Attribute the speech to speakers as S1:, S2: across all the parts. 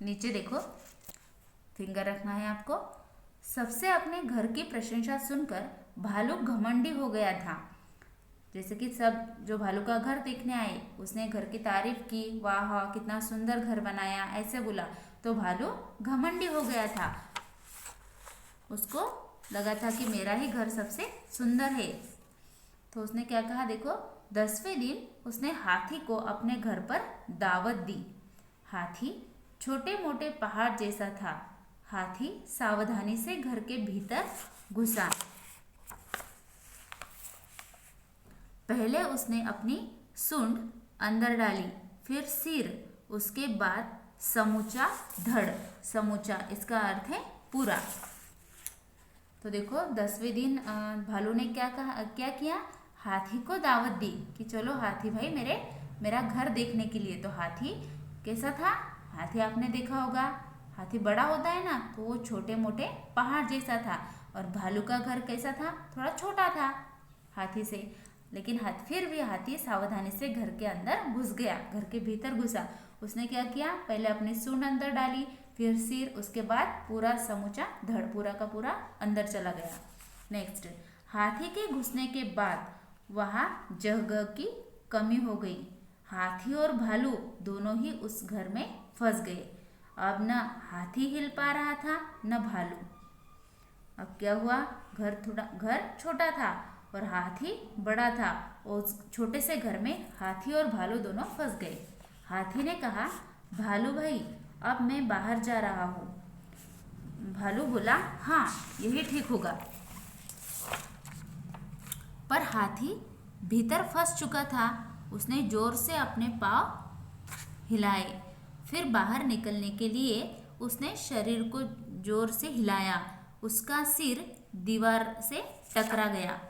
S1: नीचे देखो, फिंगर रखना है आपको। सबसे अपने घर की प्रशंसा सुनकर भालू घमंडी हो गया था। जैसे कि सब जो भालू का घर देखने आए, उसने घर की तारीफ की, वाह कितना सुंदर घर बनाया, ऐसे बोला। तो भालू घमंडी हो गया था, उसको लगा था कि मेरा ही घर सबसे सुंदर है। तो उसने क्या कहा, देखो 10वें दिन उसने हाथी को अपने घर पर दावत दी। हाथी छोटे मोटे पहाड़ जैसा था। हाथी सावधानी से घर के भीतर घुसा। पहले उसने अपनी सूंड अंदर डाली, फिर सिर, उसके बाद समूचा धड़। समूचा इसका अर्थ है पूरा। तो देखो 10वें दिन भालू ने क्या किया, हाथी को दावत दी कि चलो हाथी भाई मेरा घर देखने के लिए। तो हाथी कैसा था, हाथी आपने देखा होगा, हाथी बड़ा होता है ना, तो वो छोटे मोटे पहाड़ जैसा था। और भालू का घर कैसा था, थोड़ा छोटा था हाथी से। लेकिन फिर भी हाथी सावधानी से घर के अंदर घुस गया, घर के भीतर घुसा। उसने क्या किया, पहले अपनी सूंड अंदर डाली, फिर सिर, उसके बाद पूरा समूचा धड़, पूरा का पूरा अंदर चला गया। नेक्स्ट, हाथी के घुसने के बाद वहाँ जगह की कमी हो गई। हाथी और भालू दोनों ही उस घर में फंस गए। अब न हाथी हिल पा रहा था न भालू। अब क्या हुआ, घर छोटा था और हाथी बड़ा था। और उस छोटे से घर में हाथी और भालू दोनों फंस गए। हाथी ने कहा, भालू भाई अब मैं बाहर जा रहा हूँ। भालू बोला, हाँ यही ठीक होगा। पर हाथी भीतर फंस चुका था। उसने जोर से अपने पाँव हिलाए, फिर बाहर निकलने के लिए उसने शरीर को जोर से हिलाया। उसका सिर दीवार से टकरा गया।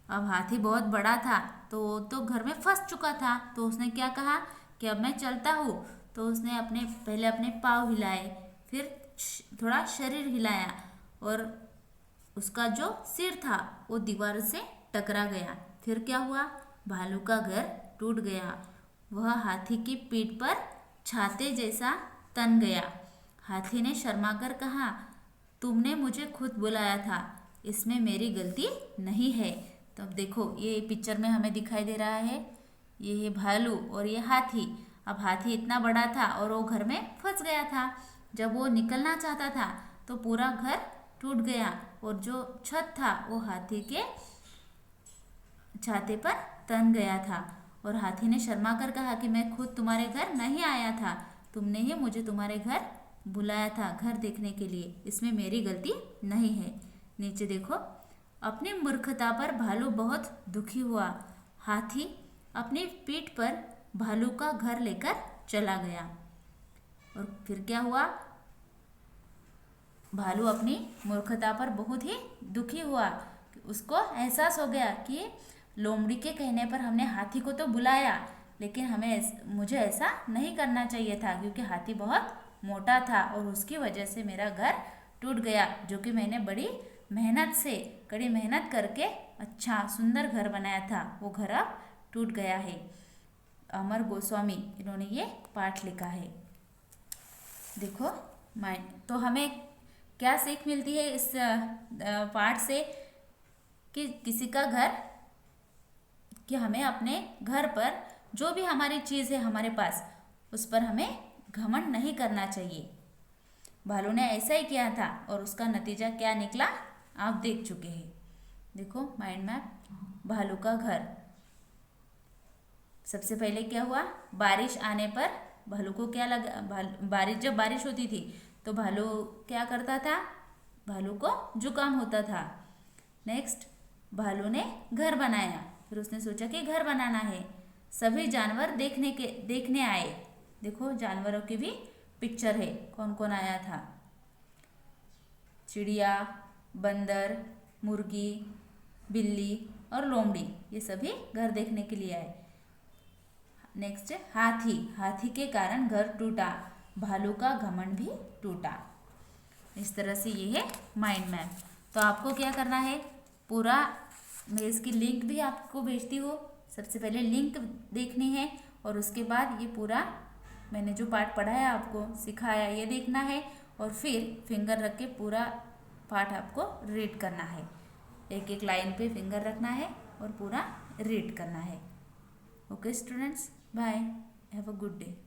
S1: अब हाथी बहुत बड़ा था, तो घर में फंस चुका था। तो उसने क्या कहा कि अब मैं चलता हूँ। तो उसने पहले अपने पाँव हिलाए, फिर थोड़ा शरीर हिलाया और उसका जो सिर था वो दीवार से टकरा गया। फिर क्या हुआ, भालू का घर टूट गया। वह हाथी की पीठ पर छाते जैसा तन गया। हाथी ने शर्माकर कहा, तुमने मुझे खुद बुलाया था, इसमें मेरी गलती नहीं है। तो अब देखो ये पिक्चर में हमें दिखाई दे रहा है, ये है भालू और ये हाथी। अब हाथी इतना बड़ा था और वो घर में फंस गया था। जब वो निकलना चाहता था तो पूरा घर टूट गया और जो छत था वो हाथी के छाते पर तन गया था। और हाथी ने शर्मा कर कहा कि मैं खुद तुम्हारे घर नहीं आया था, तुमने ही मुझे तुम्हारे घर बुलाया था घर देखने के लिए, इसमें मेरी गलती नहीं है। नीचे देखो, अपनी मूर्खता पर भालू बहुत दुखी हुआ। हाथी अपनी पीठ पर भालू का घर लेकर चला गया। और फिर क्या हुआ, भालू अपनी मूर्खता पर बहुत ही दुखी हुआ। उसको एहसास हो गया कि लोमड़ी के कहने पर हमने हाथी को तो बुलाया, लेकिन मुझे ऐसा नहीं करना चाहिए था, क्योंकि हाथी बहुत मोटा था और उसकी वजह से मेरा घर टूट गया, जो कि मैंने कड़ी मेहनत करके अच्छा सुंदर घर बनाया था, वो घर अब टूट गया है। अमर गोस्वामी इन्होंने ये पाठ लिखा है। देखो तो हमें क्या सीख मिलती है इस पाठ से, कि किसी का घर, कि हमें अपने घर पर जो भी हमारी चीज़ है हमारे पास, उस पर हमें घमंड नहीं करना चाहिए। भालू ने ऐसा ही किया था और उसका नतीजा क्या निकला आप देख चुके हैं। देखो माइंड मैप, भालू का घर। सबसे पहले क्या हुआ, बारिश आने पर भालू को क्या लगा, जब बारिश होती थी तो भालू क्या करता था, भालू को जुकाम होता था। नेक्स्ट, भालू ने घर बनाया, फिर उसने सोचा कि घर बनाना है। सभी जानवर देखने आए। देखो जानवरों की भी पिक्चर है, कौन कौन आया था, चिड़िया, बंदर, मुर्गी, बिल्ली और लोमड़ी, ये सभी घर देखने के लिए आए। नेक्स्ट, हाथी के कारण घर टूटा, भालू का घमंड भी टूटा। इस तरह से ये है माइंड मैप। तो आपको क्या करना है, पूरा मैं इसकी लिंक भी आपको भेजती हूँ। सबसे पहले लिंक देखनी है और उसके बाद ये पूरा मैंने जो पाठ पढ़ाया आपको सिखाया ये देखना है और फिर फिंगर रख के पूरा पाठ आपको रीड करना है। एक एक लाइन पे फिंगर रखना है और पूरा रीड करना है। Okay students, bye, have a good day.